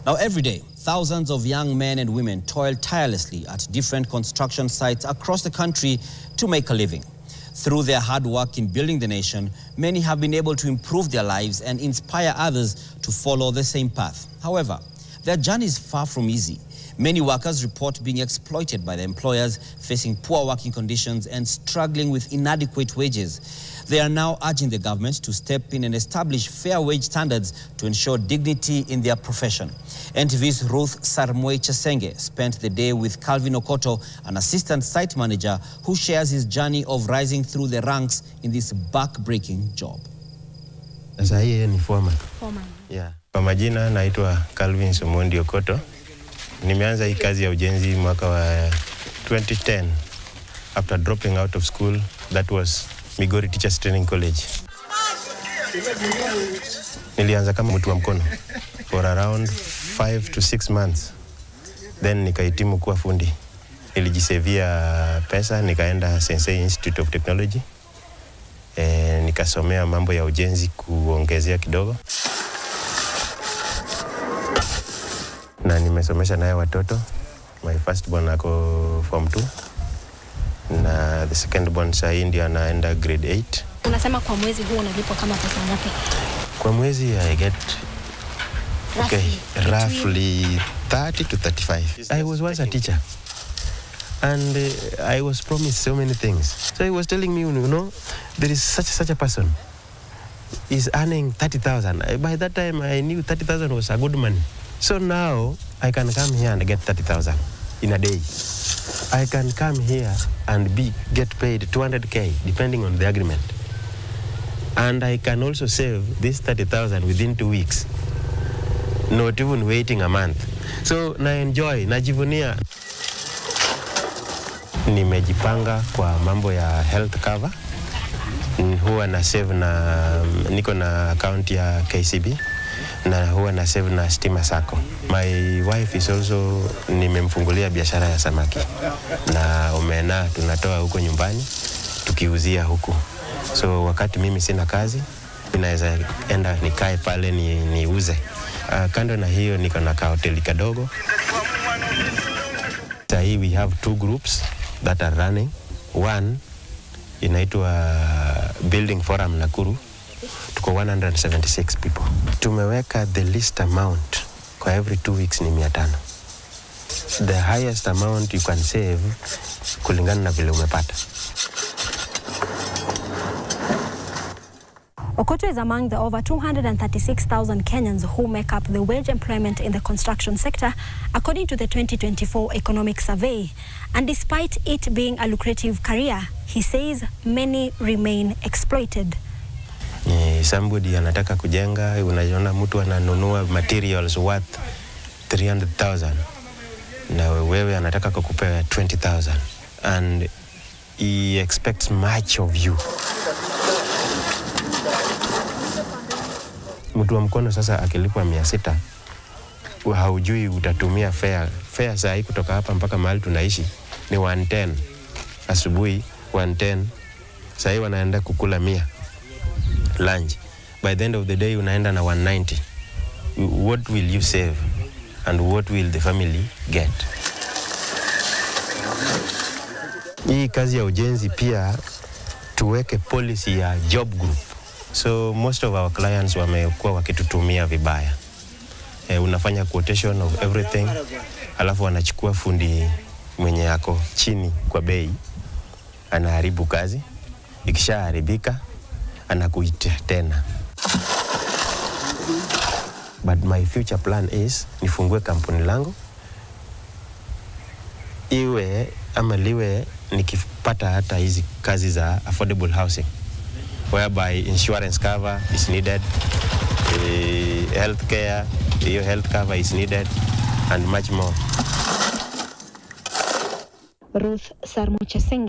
Now, every day, thousands of young men and women toil tirelessly at different construction sites across the country to make a living. Through their hard work in building the nation, many have been able to improve their lives and inspire others to follow the same path. However, their journey is far from easy. Many workers report being exploited by their employers, facing poor working conditions and struggling with inadequate wages. They are now urging the government to step in and establish fair wage standards to ensure dignity in their profession. NTV's Ruth Sarmoei Chesenge spent the day with Calvin Okoto, an assistant site manager who shares his journey of rising through the ranks in this back-breaking job. Sasa hii ni foreman. Yeah. Kwa majina naitwa Calvin Somondi Okoto. Nimeanza hii kazi ya ujenzi mwaka wa 2010 after dropping out of school. That was Migori Teachers Training College. Nilianza kama mtu wa mkono for around 5 to 6 months. Then nikahitimu kuwa fundi. Nilijisevia pesa, nikaenda Sensei Institute of Technology. Nikasomea mambo ya ujenzi kuongezea kidogo. Na nimesomesha naye watoto. My first born ako form 2. Na the second born sahi ndio anaenda grade 8. Unasema kwa mwezi huu unalipwa kama pesa ngapi? Kwa mwezi I get roughly 30 to 35. I was once a teacher. And I was promised so many things. So he was telling me, you know, there is such a person. He's earning 30,000. By that time I knew 30,000 was a good money. So now I can come here and get 30,000 in a day. I can come here and get paid 200K depending on the agreement. And I can also save this 30,000 within 2 weeks, not even waiting a month. So na enjoy, najivunia. Nimejipanga kwa mambo ya health cover. Huwa na save niko na account ya KCB. Na huwa na save na Stima Sacco. My wife is also nimemfungulia biashara ya samaki. Na omena tunatoa huko nyumbani, tukiuzia huko. So wakati mimi sina kazi, ninaweza enda nikae pale niuze. Kando na hiyo niko na hoteli kadogo. Sahi we have 2 groups that are running. One inaitwa Building Forum Nakuru. Tuko 176 people. Tumeweka the least amount kwa every 2 weeks ni 500. The highest amount you can save kulingana na vile umepata. Okoto is among the over 236,000 Kenyans who make up the wage employment in the construction sector, according to the 2024 economic survey. And despite it being a lucrative career, he says many remain exploited. Somebody anataka kujenga, unaona mtu ananunua materials worth 300,000 na wewe anataka kukupea 20,000 and he expects much of you. Mtu wa mkono sasa akilipwa 600, haujui utatumia fare saa hii kutoka hapa mpaka mahali tunaishi ni 110 asubuhi, 110 saa hii wanaenda kukula 100 lunch. By the end of the day unaenda na 190. What will you save and what will the family get? Hii kazi ya ujenzi pia tuweke policy ya job group. So most of our clients wamekuwa wakitutumia vibaya. Unafanya quotation of everything, alafu wanachukua fundi mwenye yako chini kwa bei, anaharibu kazi. Ikishaharibika anakuita tena. But my future plan is nifungue kampuni langu, iwe ama liwe nikipata hata hizi kazi za affordable housing, whereby insurance cover is needed, healthcare, your health cover is needed, and much more. Ruth Sarmoei Chesenge.